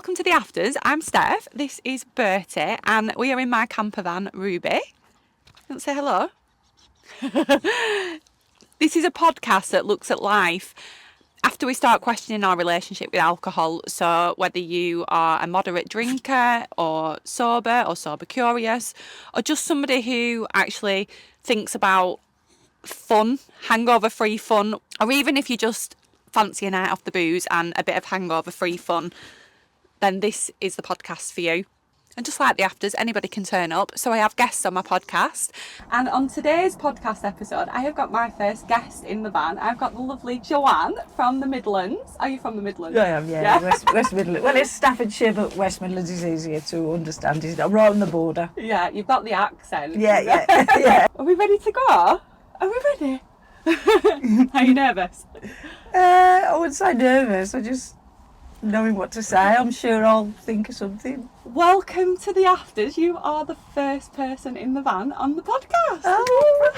welcome to The Afters. I'm Steph, this is Bertie, and we are in my camper van, Ruby. Don't say hello. This is a podcast that looks at life after we start questioning our relationship with alcohol. So whether you are a moderate drinker or sober curious, or just somebody who actually thinks about fun, hangover-free fun, or even if you just fancy a night off the booze and a bit of hangover-free fun, then this is the podcast for you. And just like the afters, anybody can turn up. So I have guests on my podcast. And on today's podcast episode, I have got my first guest in the van. I've got the lovely Joanne from the Midlands. Are you from the Midlands? I am, yeah. West Midlands. Well, it's Staffordshire, but West Midlands is easier to understand. It's right on the border. Yeah, you've got the accent. Yeah. Are we ready to go? Are we ready? Are you nervous? I wouldn't say nervous. I just knowing what to say. I'm sure I'll think of something. Welcome to the Afters. You are the first person in the van on the podcast. Oh,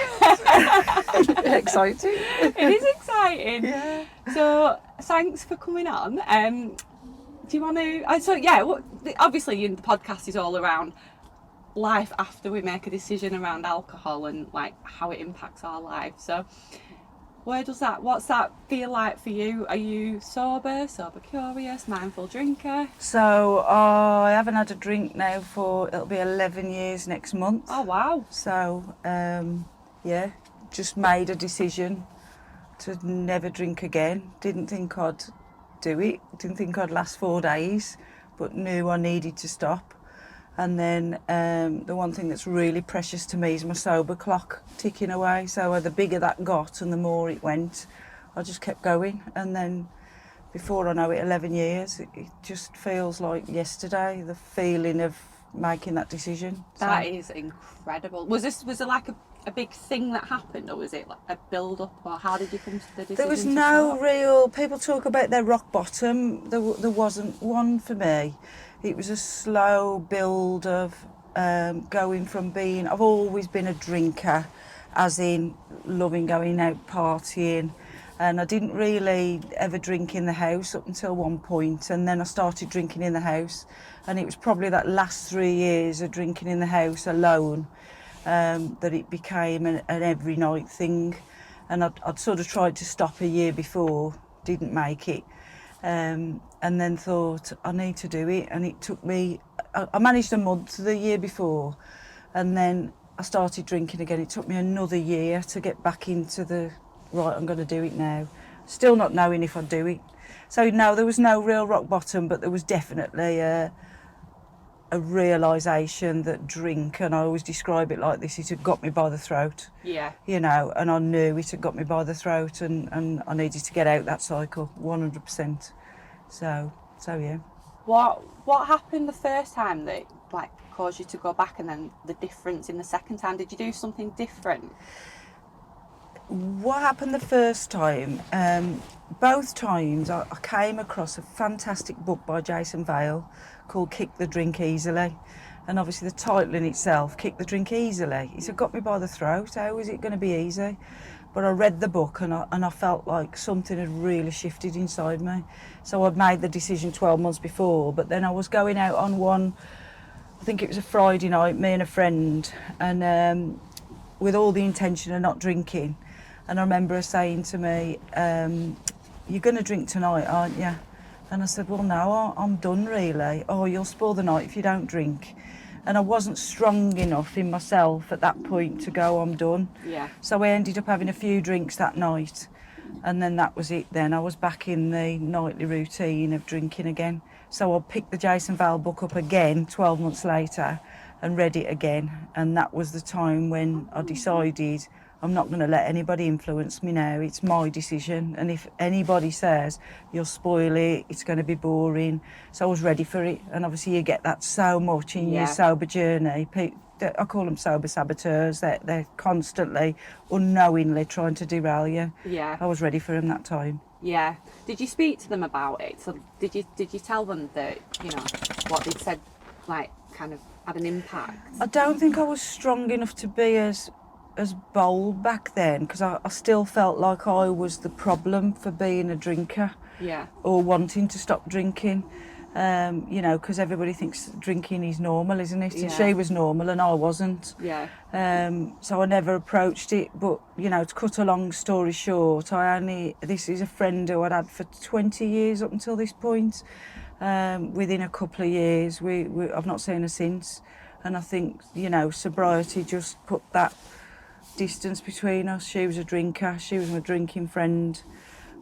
exciting. It is exciting. Yeah. So, thanks for coming on. Do you want to? Obviously, the podcast is all around life after we make a decision around alcohol and like how it impacts our life. So, what's that feel like for you? Are you sober curious, mindful drinker? So I haven't had a drink now it'll be 11 years next month. Oh wow. So just made a decision to never drink again. Didn't think I'd do it, didn't think I'd last 4 days, but knew I needed to stop. And then the one thing that's really precious to me is my sober clock ticking away. So the bigger that got and the more it went, I just kept going. And then before I know it, 11 years, it just feels like yesterday, the feeling of making that decision. That is incredible. Was there like a big thing that happened, or was it like a build-up, or how did you come to the decision? There was no real... People talk about their rock bottom. There wasn't one for me. It was a slow build of going from being... I've always been a drinker, as in loving going out partying. And I didn't really ever drink in the house up until one point. And then I started drinking in the house. And it was probably that last 3 years of drinking in the house alone that it became an every night thing. And I'd sort of tried to stop a year before, didn't make it. And then thought, I need to do it. And it took me, I managed a month the year before, and then I started drinking again. It took me another year to get back into right, I'm going to do it now. Still not knowing if I'd do it. So no, there was no real rock bottom, but there was definitely a realisation that drink, and I always describe it like this, it had got me by the throat. Yeah. And I knew it had got me by the throat, and I needed to get out that cycle, 100%. So yeah. What happened the first time that like caused you to go back, and then the difference in the second time? Did you do something different? What happened the first time? Both times I came across a fantastic book by Jason Vale called Kick the Drink Easily. And obviously the title in itself, Kick the Drink Easily, it got me by the throat. How is it going to be easy? But I read the book and I felt like something had really shifted inside me. So I'd made the decision 12 months before, but then I was going out on one, I think it was a Friday night, me and a friend, and with all the intention of not drinking. And I remember her saying to me, you're going to drink tonight, aren't you? And I said, well, no, I'm done really. Oh, you'll spoil the night if you don't drink. And I wasn't strong enough in myself at that point to go, I'm done. Yeah. So I ended up having a few drinks that night. And then that was it then. I was back in the nightly routine of drinking again. So I picked the Jason Vale book up again 12 months later and read it again. And that was the time when I decided I'm not going to let anybody influence me now. It's my decision. And if anybody says, you'll spoil it, it's going to be boring. So I was ready for it. And obviously you get that so much in your sober journey. I call them sober saboteurs. They're constantly, unknowingly trying to derail you. Yeah. I was ready for them that time. Yeah. Did you speak to them about it? So did you tell them that, what they'd said, like, kind of had an impact? I don't think I was strong enough to be as bold back then, because I still felt like I was the problem for being a drinker. Yeah. Or wanting to stop drinking. You know, because everybody thinks drinking is normal, isn't it? And Yeah. she was normal and I wasn't. Yeah. So I never approached it. But, you know, to cut a long story short, this is a friend who I'd had for 20 years up until this point. Within a couple of years, I've not seen her since. And I think, you know, sobriety just put that distance between us. She was a drinker, she was my drinking friend.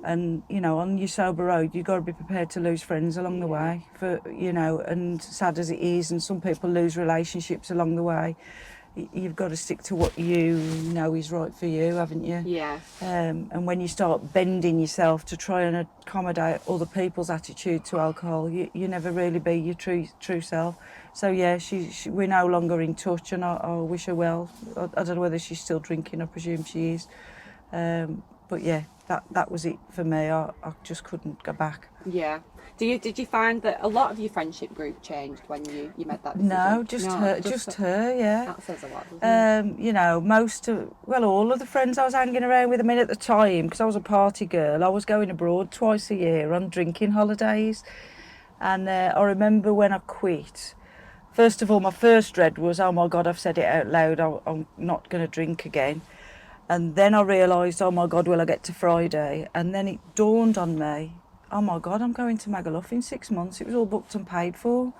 And, you know, on your sober road, you've got to be prepared to lose friends along the way. You know, and sad as it is, and some people lose relationships along the way, you've got to stick to what you know is right for you, haven't you? Yeah. And when you start bending yourself to try and accommodate other people's attitude to alcohol, you never really be your true self. So yeah, we're no longer in touch, and I wish her well. I don't know whether she's still drinking. I presume she is. But yeah, that was it for me. I just couldn't go back. Yeah. Did you find that a lot of your friendship group changed when you made that decision? No, just her, yeah. That says a lot, doesn't it? You know, all of the friends I was hanging around with, I mean, at the time, because I was a party girl, I was going abroad twice a year on drinking holidays. And I remember when I quit, first of all, my first dread was, oh my God, I've said it out loud, I'm not going to drink again. And then I realised, oh my God, will I get to Friday? And then it dawned on me, oh my God, I'm going to Magga in 6 months. It was all booked and paid for.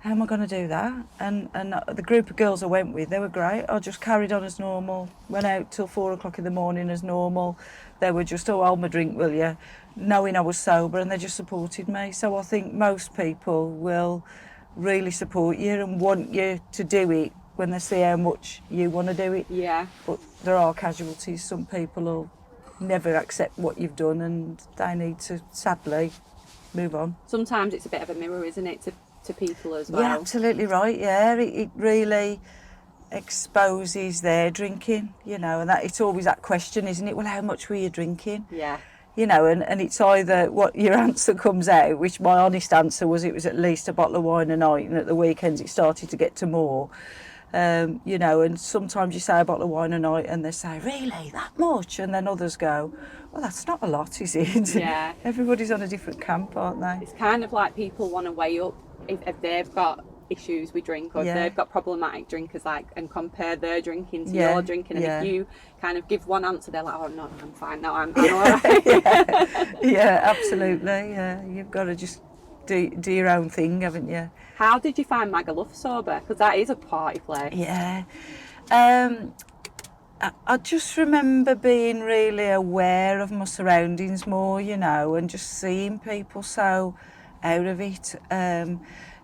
How am I going to do that? And the group of girls I went with, they were great. I just carried on as normal, went out till 4 o'clock in the morning as normal. They were just, oh, hold my drink, will you? Knowing I was sober, and they just supported me. So I think most people will really support you and want you to do it when they see how much you want to do it. Yeah. But there are casualties. Some people will never accept what you've done, and they need to, sadly, move on. Sometimes it's a bit of a mirror, isn't it, to people as well? Yeah, absolutely right, yeah. It really exposes their drinking, you know, and that it's always that question, isn't it? Well, how much were you drinking? Yeah. You know, and it's either what your answer comes out, which my honest answer was it was at least a bottle of wine a night, and at the weekends it started to get to more. You know, and sometimes you say a bottle of wine a night and they say, really, that much? And then others go, well, that's not a lot, is it? Yeah. Everybody's on a different camp, aren't they? It's kind of like people want to weigh up if they've got issues with drink, or if they've got problematic drinkers, like, and compare their drinking to your drinking. And if you kind of give one answer, they're like, oh no, I'm fine now, I'm all right. Yeah, absolutely. Yeah, you've got to just do your own thing, haven't you? How did you find Magga sober? Because that is a party place. Yeah. I just remember being really aware of my surroundings more, you know, and just seeing people so out of it,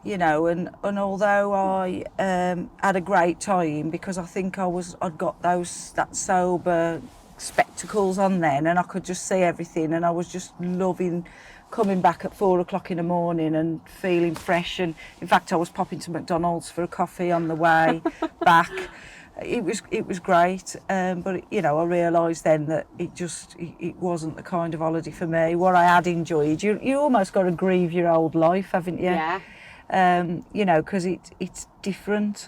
you know, and although I had a great time, because I think I'd got that sober spectacles on then, and I could just see everything, and I was just loving coming back at 4 o'clock in the morning and feeling fresh. And in fact, I was popping to McDonald's for a coffee on the way back. It was great, but you know, I realised then that it wasn't the kind of holiday for me. What I had enjoyed, you almost got to grieve your old life, haven't you? Yeah. You know, because it's different.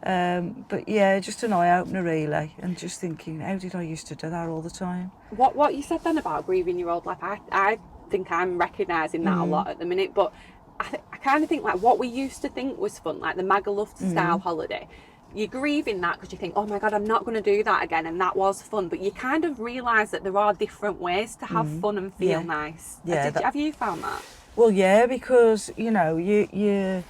But yeah, just an eye opener really, and just thinking, how did I used to do that all the time? What you said then about grieving your old life, I think I'm recognising that a lot at the minute, but I kind of think like what we used to think was fun, like the Magga style holiday, you're grieving that because you think, oh my God, I'm not going to do that again, and that was fun, but you kind of realise that there are different ways to have fun and feel nice. Have you found that? Well, yeah, because you know, you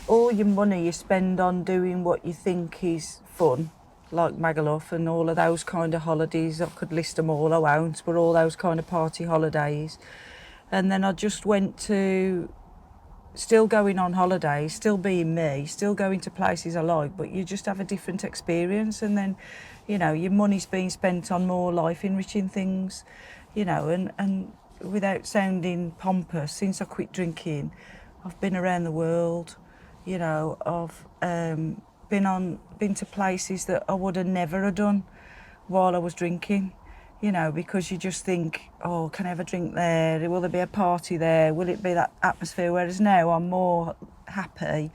all your money you spend on doing what you think is fun, like Magga and all of those kind of holidays. I could list them all, I won't, but all those kind of party holidays. And then I just went to still going on holidays, still being me, still going to places I like, but you just have a different experience. And then, you know, your money's being spent on more life enriching things, you know, and without sounding pompous, since I quit drinking, I've been around the world. You know, I've been to places that I would have never have done while I was drinking, you know, because you just think, oh, can I have a drink there? Will there be a party there? Will it be that atmosphere? Whereas now I'm more happy.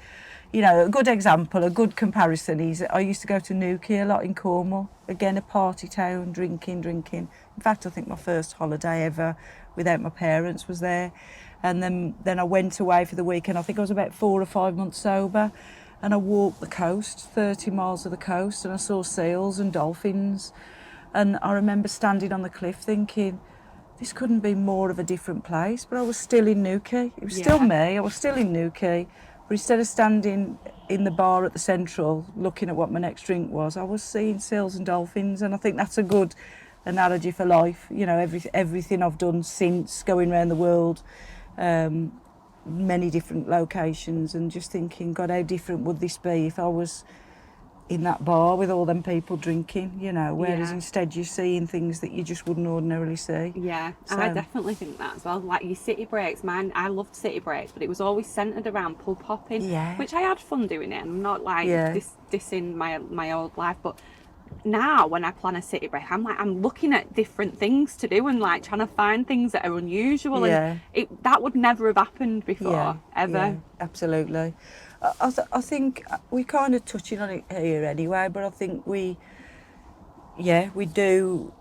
You know, a good example, a good comparison is I used to go to Newquay a lot in Cornwall. Again, a party town, drinking. In fact, I think my first holiday ever without my parents was there. And then I went away for the weekend. I think I was about 4 or 5 months sober, and I walked the coast, 30 miles of the coast, and I saw seals and dolphins. And I remember standing on the cliff thinking, this couldn't be more of a different place. But I was still in Newquay. It was still me. I was still in Newquay. But instead of standing in the bar at the Central looking at what my next drink was, I was seeing seals and dolphins. And I think that's a good analogy for life. You know, everything I've done since, going around the world, many different locations, and just thinking, God, how different would this be if I was in that bar with all them people drinking, you know, whereas instead you're seeing things that you just wouldn't ordinarily see. Yeah, So, I definitely think that as well. Like your city breaks, I loved city breaks, but it was always centred around pub hopping, which I had fun doing it. I'm not like dissing my old life, but now when I plan a city break, I'm looking at different things to do and like trying to find things that are unusual, and that would never have happened before, ever. Yeah, absolutely. I think we're kind of touching on it here anyway, but I think we do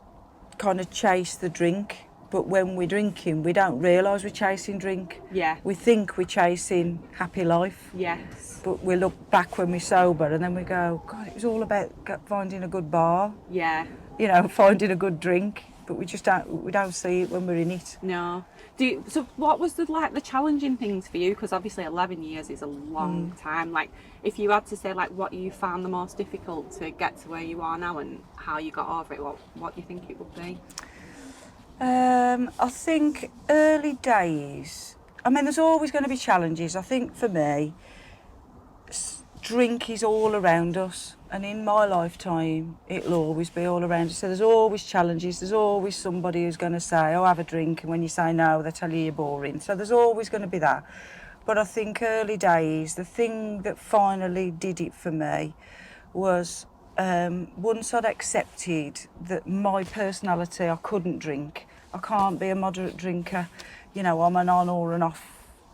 kind of chase the drink, but when we're drinking, we don't realise we're chasing drink. Yeah. We think we're chasing happy life. Yes. But we look back when we're sober and then we go, God, it was all about finding a good bar. Yeah. You know, finding a good drink, but we don't see it when we're in it. No. So what was the challenging things for you? Because obviously 11 years is a long time. Like, if you had to say like what you found the most difficult to get to where you are now and how you got over it, what do you think it would be? I think early days, I mean, there's always going to be challenges. I think for me, drink is all around us, and in my lifetime it'll always be all around us. So there's always challenges, there's always somebody who's going to say, oh, have a drink, and when you say no, they tell you you're boring. So there's always going to be that. But I think early days, the thing that finally did it for me was once I'd accepted that my personality, I couldn't drink. I can't be a moderate drinker. You know, I'm an on or an off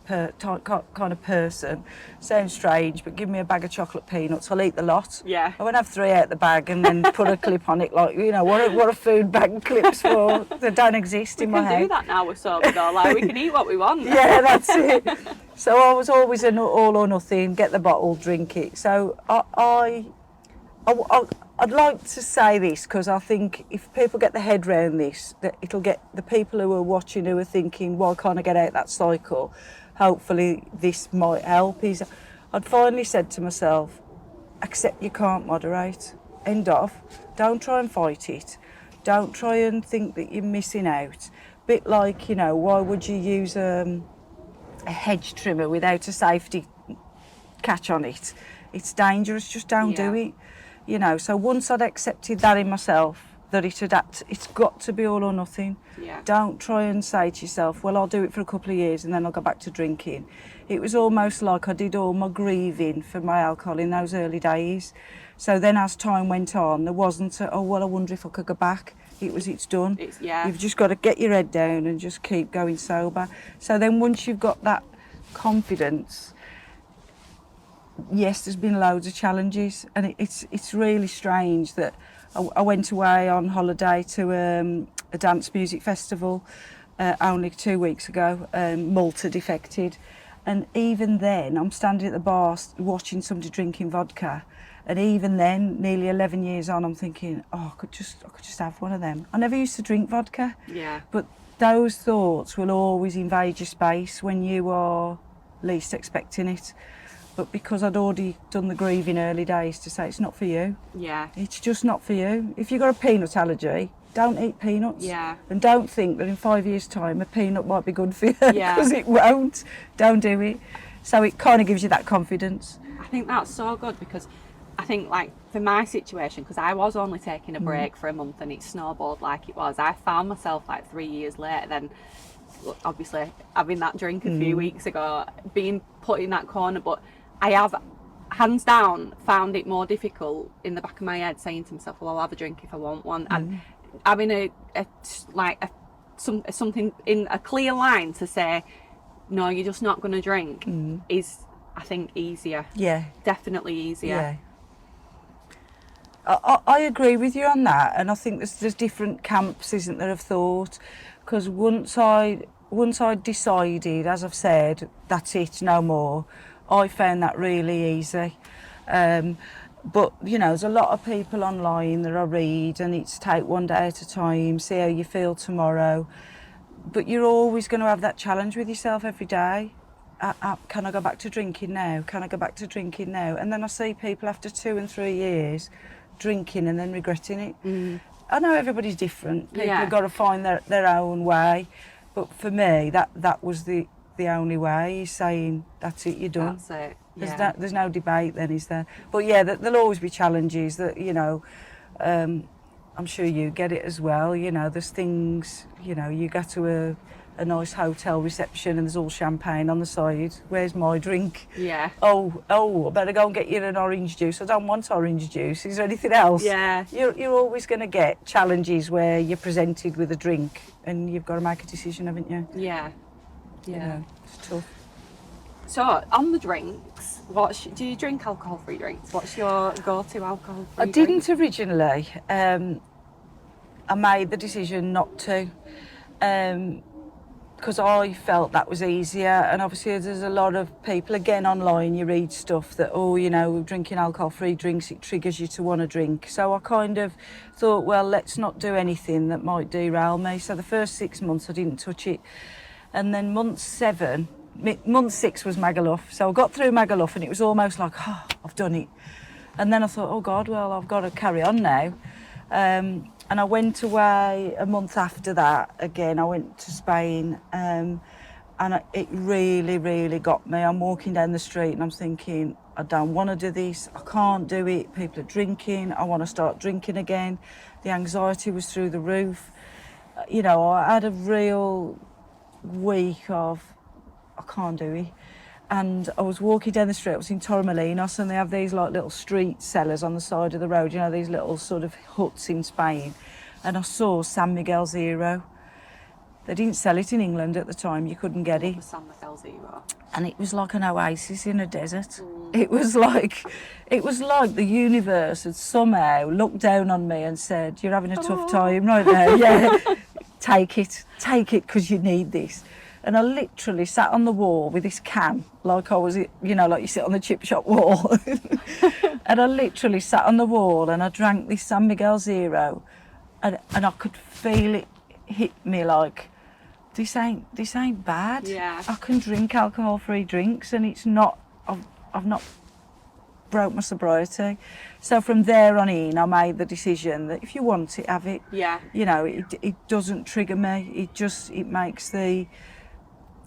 kind of person. Sounds strange, but give me a bag of chocolate peanuts, I'll eat the lot. Yeah. I won't have 3 out the bag and then put a clip on it, like, you know, what are food bag clips for? They don't exist in my head. We can do that now we're sober though, like we can eat what we want. Yeah, that's it. So I was always an all or nothing, get the bottle, drink it. So I'd like to say this because I think if people get their head round this, that it'll get the people who are watching who are thinking, why can't I get out that cycle? Hopefully this might help. I'd finally said to myself, accept you can't moderate. End of. Don't try and fight it. Don't try and think that you're missing out. Bit like, you know, why would you use a hedge trimmer without a safety catch on it? It's dangerous, just don't do it. You know, so once I'd accepted that in myself, that it's got to be all or nothing. Yeah. Don't try and say to yourself, well, I'll do it for a couple of years and then I'll go back to drinking. It was almost like I did all my grieving for my alcohol in those early days. So then as time went on, there wasn't I wonder if I could go back. It's done. You've just got to get your head down and just keep going sober. So then once you've got that confidence, yes, there's been loads of challenges, and it's really strange that I went away on holiday to a dance music festival only 2 weeks ago, Malta defected, and even then I'm standing at the bar watching somebody drinking vodka, and even then, nearly 11 years on, I'm thinking, oh, I could just have one of them. I never used to drink vodka, but those thoughts will always invade your space when you are least expecting it. But because I'd already done the grieving early days to say it's not for you. Yeah. It's just not for you. If you've got a peanut allergy, don't eat peanuts. Yeah. And don't think that in 5 years' time a peanut might be good for you. Yeah. Because it won't. Don't do it. So it kind of gives you that confidence. I think that's so good because I think like for my situation, because I was only taking a break for a month and it snowballed like it was, I found myself like 3 years later then obviously having that drink a few weeks ago, being put in that corner, but I have, hands down, found it more difficult in the back of my head saying to myself, well, I'll have a drink if I want one. And having something in a clear line to say, no, you're just not going to drink is, I think, easier. Yeah. Definitely easier. Yeah. I agree with you on that. And I think there's different camps, isn't there, of thought. Because once I once I decided, as I've said, that's it, no more, I found that really easy. But, you know, there's a lot of people online that I read, and it's take one day at a time, see how you feel tomorrow. But you're always going to have that challenge with yourself every day. Can I go back to drinking now? Can I go back to drinking now? And then I see people after 2 and 3 years drinking and then regretting it. I know everybody's different. People have got to find their own way. But for me, that was the only way. He's saying, that's it, you're done. That's it. There's no debate then, is there? But yeah, there'll always be challenges that, you know, I'm sure you get it as well. You know, there's things, you know, you go to a nice hotel reception and there's all champagne on the side. Where's my drink? Yeah. Oh, I better go and get you an orange juice. I don't want orange juice. Is there anything else? Yeah. You're always going to get challenges where you're presented with a drink and you've got to make a decision, haven't you? Yeah. You know, it's tough. So, on the drinks, do you drink alcohol-free drinks? What's your go-to alcohol-free I didn't originally. I made the decision not to, because I felt that was easier. And obviously there's a lot of people, again, online, you read stuff that, oh, you know, drinking alcohol-free drinks, it triggers you to want to drink. So I kind of thought, well, let's not do anything that might derail me. So the first 6 months I didn't touch it. And then month 6 was Magga. So I got through Magga and it was almost like, oh, I've done it. And then I thought, oh God, well, I've got to carry on now. And I went away a month after that. Again, I went to Spain, and it really, really got me. I'm walking down the street and I'm thinking, I don't want to do this. I can't do it. People are drinking. I want to start drinking again. The anxiety was through the roof. You know, I had a real week of, I can't do it. And I was walking down the street, I was in Torremolinos, and they have these like little street sellers on the side of the road, you know, these little sort of huts in Spain. And I saw San Miguel Zero. They didn't sell it in England at the time, you couldn't get it. San Miguel Zero. And it was like an oasis in a desert. It was like the universe had somehow looked down on me and said, you're having a tough time right now, yeah. Take it, because you need this. And I literally sat on the wall with this can, like I was, you know, like you sit on the chip shop wall. And I literally sat on the wall and I drank this San Miguel Zero, and I could feel it hit me like, this ain't bad. Yeah. I can drink alcohol-free drinks, and it's not, I've not broke my sobriety. So from there on in, I made the decision that if you want it, have it. Yeah. You know, it doesn't trigger me. It makes the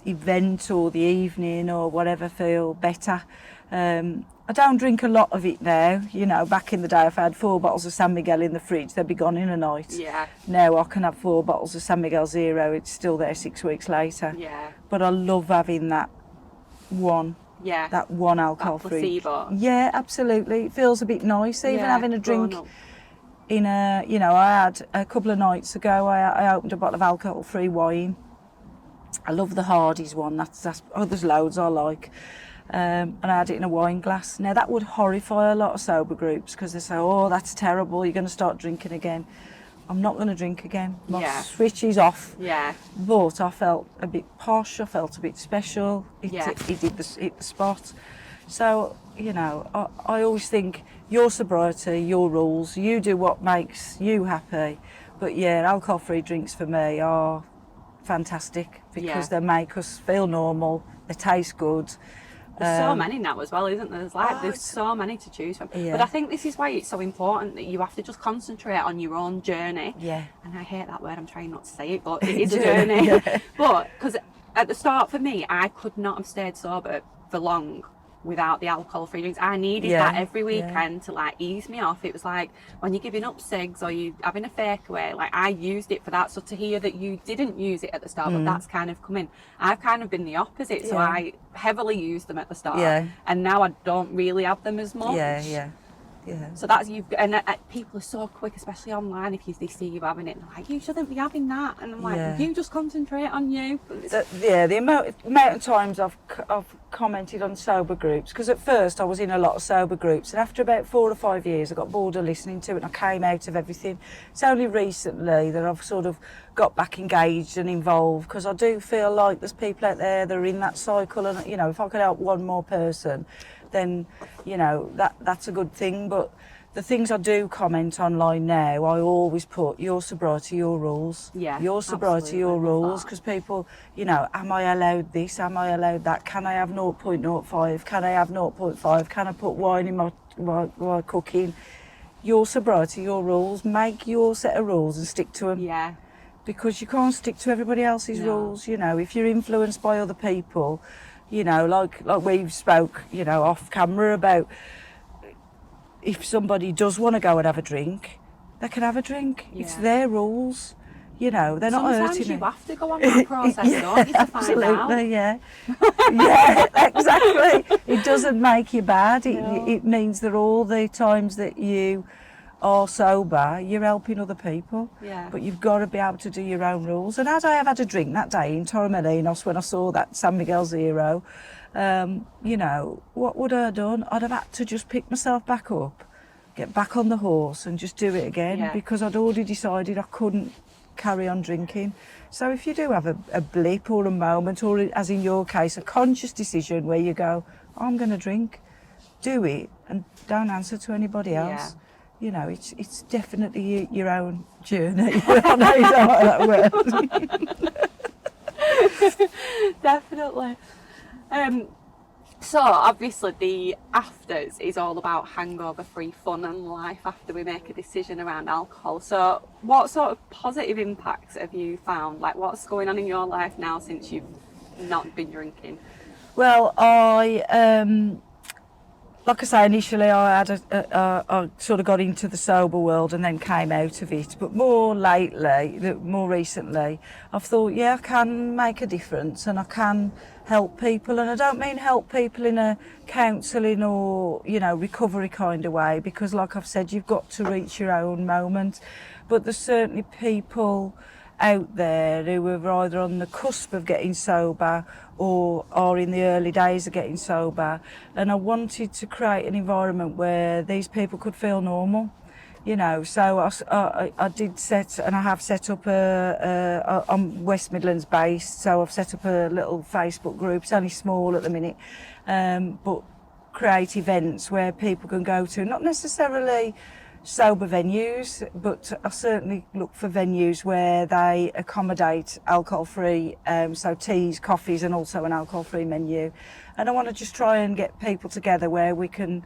event or the evening or whatever feel better. I don't drink a lot of it now. You know, back in the day, if I had 4 bottles of San Miguel in the fridge, they'd be gone in a night. Yeah. Now I can have 4 bottles of San Miguel Zero. It's still there 6 weeks later. Yeah. But I love having that one. Yeah. That one alcohol-free. Placebo. Yeah, absolutely. It feels a bit nice, even having a drink in a, you know, I had a couple of nights ago, I opened a bottle of alcohol-free wine. I love the Hardy's one. There's loads I like. And I had it in a wine glass. Now that would horrify a lot of sober groups, because they say, oh, that's terrible, you're going to start drinking again. I'm not going to drink again. My switch is off. Yeah. But I felt a bit posh, I felt a bit special. It did hit the spot. So, you know, I always think your sobriety, your rules, you do what makes you happy. But yeah, alcohol-free drinks for me are fantastic, because they make us feel normal, they taste good. There's so many now as well, isn't there? There's so many to choose from. Yeah. But I think this is why it's so important that you have to just concentrate on your own journey. Yeah. And I hate that word, I'm trying not to say it, but it is a journey. But, because at the start for me, I could not have stayed sober for long without the alcohol-free drinks. I needed that every weekend to like ease me off. It was like when you're giving up cigs or you having a fake away, like I used it for that. So to hear that you didn't use it at the start, but that's kind of come in. I've kind of been the opposite. So I heavily used them at the start, and now I don't really have them as much. Yeah. So that's you, and people are so quick, especially online. If they see you having it, they're like, "You shouldn't be having that," and I'm like, Yeah. "You just concentrate on you." The amount of times I've commented on sober groups, because at first I was in a lot of sober groups, and after about 4 or 5 years I got bored of listening to it and I came out of everything. It's only recently that I've sort of got back engaged and involved, because I do feel like there's people out there that are in that cycle, and you know, if I could help one more person, then you know that's a good thing. But the things I do comment online now, I always put your sobriety, your rules. Yeah, Your sobriety, your absolutely, love rules. that. Because people, you know, am I allowed this? Am I allowed that? Can I have 0.05? Can I have 0.5? Can I put wine in my cooking? Your sobriety, your rules. Make your set of rules and stick to them. Yeah. Because you can't stick to everybody else's No. rules. You know, if you're influenced by other people, you know, like we've spoke, you know, off camera about, if somebody does want to go and have a drink, they can have a drink. Yeah. It's their rules. You know, they're not Sometimes hurting you it. have to go on that process, Yeah, don't you, to find out? absolutely, yeah. Yeah, exactly. It doesn't make you bad. No. It means that all the times that you are sober, you're helping other people. Yeah. But you've got to be able to do your own rules. And had I have had a drink that day in Torremolinos when I saw that San Miguel Zero, you know, what would I have done? I'd have had to just pick myself back up, get back on the horse and just do it again, Yeah. because I'd already decided I couldn't carry on drinking. So if you do have a blip or a moment, or as in your case, a conscious decision where you go, I'm going to drink, do it and don't answer to anybody else. You know, it's definitely your own journey. I know you don't like that word. Definitely. So obviously the afters is all about hangover-free fun and life after we make a decision around alcohol. So what sort of positive impacts have you found? Like, what's going on in your life now since you've not been drinking? Well, like I say, initially I had I sort of got into the sober world and then came out of it. But more recently, I've thought, yeah, I can make a difference and I can help people. And I don't mean help people in a counselling or, you know, recovery kind of way, because like I've said, you've got to reach your own moment. But there's certainly people out there who are either on the cusp of getting sober or are in the early days of getting sober, and I wanted to create an environment where these people could feel normal, you know. So I did set, and I have set up I'm West Midlands based, so I've set up a little Facebook group. It's only small at the minute, but create events where people can go to, not necessarily sober venues, but I certainly look for venues where they accommodate alcohol-free, so teas, coffees, and also an alcohol-free menu. And I want to just try and get people together where we can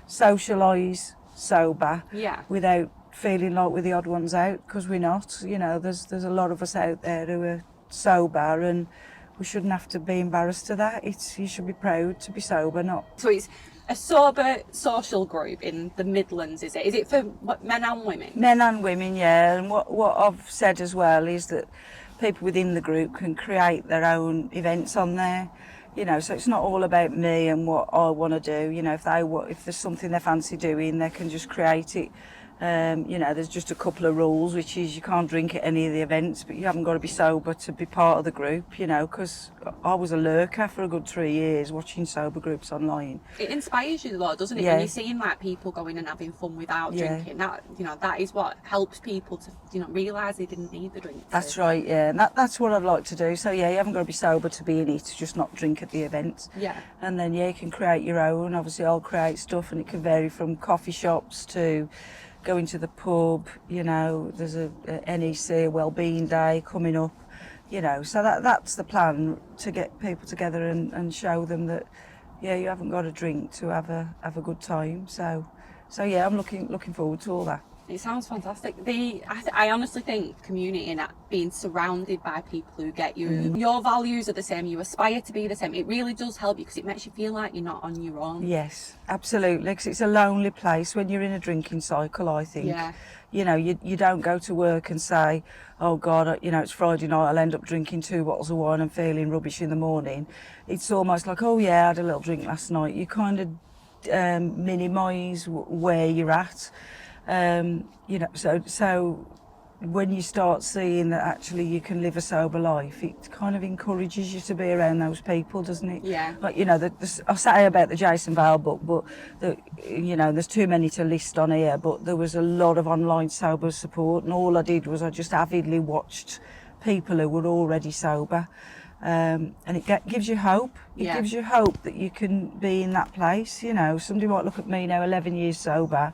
socialise sober, without feeling like we're the odd ones out, because we're not. You know, there's a lot of us out there who are sober, and we shouldn't have to be embarrassed of that. You should be proud to be sober, not. So it's a sober social group in the Midlands, is it? Is it for men and women? Men and women, yeah. And what I've said as well is that people within the group can create their own events on there. You know, so it's not all about me and what I want to do. You know, if there's something they fancy doing, they can just create it. You know, there's just a couple of rules, which is you can't drink at any of the events, but you haven't got to be sober to be part of the group, you know, because I was a lurker for a good 3 years watching sober groups online. It inspires you though, doesn't it? Yeah. When you're seeing like people going and having fun without drinking, that, you know, that is what helps people to, you know, realise they didn't need the drink. That's right, yeah, and that's what I'd like to do. So yeah, you haven't got to be sober to be in it, just not drink at the events. Yeah. And then yeah, you can create your own. Obviously I'll create stuff, and it can vary from coffee shops to going to the pub. You know, there's a NEC, a wellbeing day coming up, you know, so that's the plan, to get people together and show them that yeah, you haven't got a drink to have a good time. So yeah, I'm looking forward to all that. It sounds fantastic. I honestly think community and being surrounded by people who get you, your values are the same, you aspire to be the same. It really does help you because it makes you feel like you're not on your own. Yes, absolutely, because it's a lonely place when you're in a drinking cycle, I think. Yeah. You know, you don't go to work and say, oh God, you know, it's Friday night, I'll end up drinking 2 bottles of wine and feeling rubbish in the morning. It's almost like, oh yeah, I had a little drink last night. You kind of minimise where you're at. You know, so when you start seeing that actually you can live a sober life, it kind of encourages you to be around those people, doesn't it? Yeah. Like, you know, I say about the Jason Vale book, but you know, there's too many to list on here. But there was a lot of online sober support, and all I did was I just avidly watched people who were already sober, and it gives you hope. It gives you hope that you can be in that place. You know, somebody might look at me now, 11 years sober.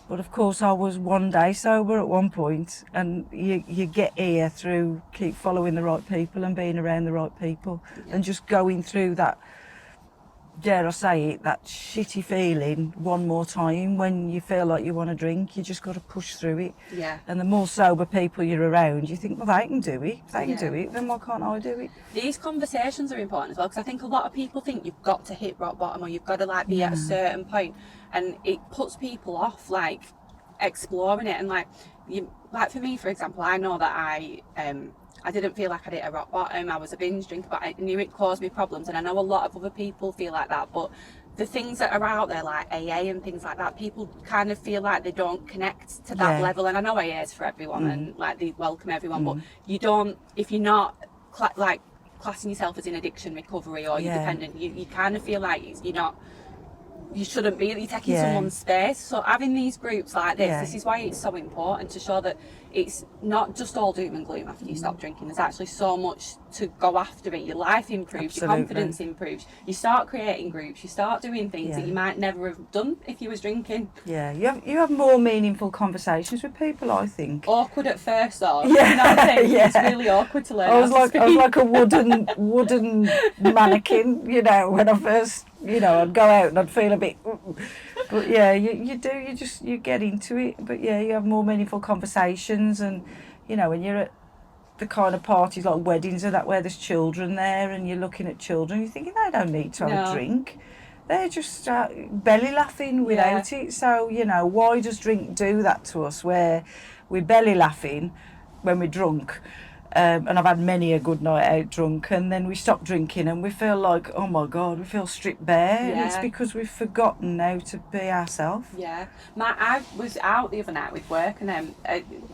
But of course, I was one day sober at one point, and you get here through keep following the right people and being around the right people, and just going through that, dare I say it, that shitty feeling one more time when you feel like you want to drink. You just got to push through it. Yeah. And the more sober people you're around, you think, well, they can do it. If they can do it, then why can't I do it? These conversations are important as well, because I think a lot of people think you've got to hit rock bottom, or you've got to like be at a certain point, and it puts people off like exploring it. And like for me, for example, I know that I didn't feel like I hit a rock bottom. I was a binge drinker, but I knew it caused me problems, and I know a lot of other people feel like that. But the things that are out there, like AA and things like that, people kind of feel like they don't connect to that level. And I know AA is for everyone, and like they welcome everyone, but you don't, if you're not like classing yourself as in addiction recovery, or you're dependent, you kind of feel like you're not, you shouldn't be, you're taking someone's space. So having these groups like this is why it's so important, to show that it's not just all doom and gloom after you stop drinking. There's actually so much to go after it. Your life improves, your confidence improves, you start creating groups, you start doing things that you might never have done if you was drinking. You have more meaningful conversations with people, I think. Awkward at first though. You know what I'm saying? It's really awkward to learn. I was like a wooden mannequin, you know, when I first, you know, I'd go out and I'd feel a bit, but you get into it. But yeah, you have more meaningful conversations, and you know, when you're at the kind of parties like weddings or that where there's children there, and you're looking at children, you're thinking they don't need to have a drink. They're just belly laughing without it. So, you know, why does drink do that to us, where we're belly laughing when we're drunk? And I've had many a good night out drunk, and then we stop drinking and we feel like, oh my God, we feel stripped bare. And it's because we've forgotten how to be ourselves. Yeah. I was out the other night with work, and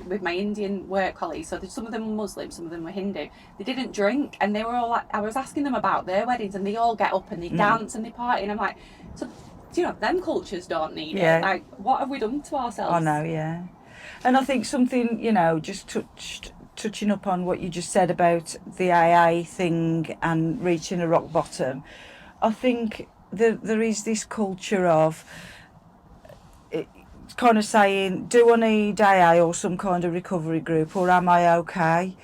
with my Indian work colleagues. So some of them were Muslim, some of them were Hindu. They didn't drink, and they were all like, I was asking them about their weddings, and they all get up and they dance and they party, and I'm like, so, you know, them cultures don't need it. Like, what have we done to ourselves? I know, yeah. And I think something, you know, just touching up on what you just said about the AA thing and reaching a rock bottom, I think there is this culture of kind of saying, do I need AA or some kind of recovery group, or am I okay?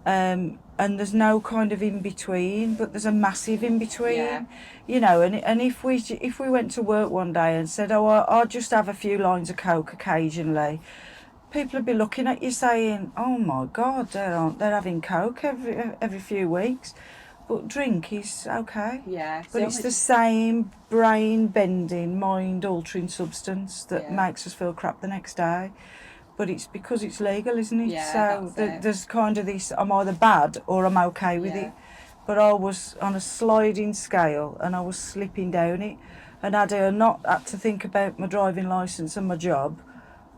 And there's no kind of in between, but there's a massive in between, you know. And if we went to work one day and said, oh, I'll just have a few lines of coke occasionally, people would be looking at you saying, oh my God, they're having coke every few weeks. But drink is okay. Yeah. But it's the same brain-bending, mind-altering substance that makes us feel crap the next day. But it's because it's legal, isn't it? Yeah, so there's kind of this, I'm either bad or I'm okay with it. But I was on a sliding scale, and I was slipping down it. And had I not had to think about my driving licence and my job,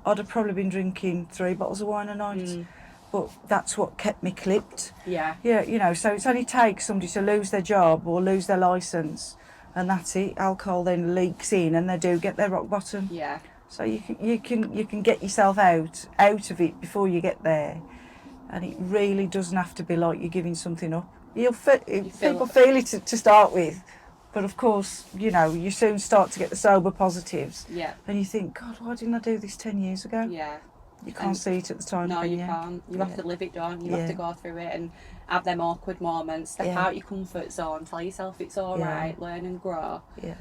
I'd have probably been drinking 3 bottles of wine a night. But that's what kept me clipped. Yeah, you know, so it only takes somebody to lose their job or lose their licence, and that's it. Alcohol then leaks in, and they do get their rock bottom. Yeah. So you can get yourself out of it before you get there, and it really doesn't have to be like you're giving something up. People feel it to start with, but of course, you know, you soon start to get the sober positives. Yeah. And you think, God, why didn't I do this 10 years ago? Yeah. You can't see it at the time. No, you can't. You have to live it, don't you? You have to go through it and have them awkward moments. Step out your comfort zone. Tell yourself it's all right. Learn and grow. Yeah.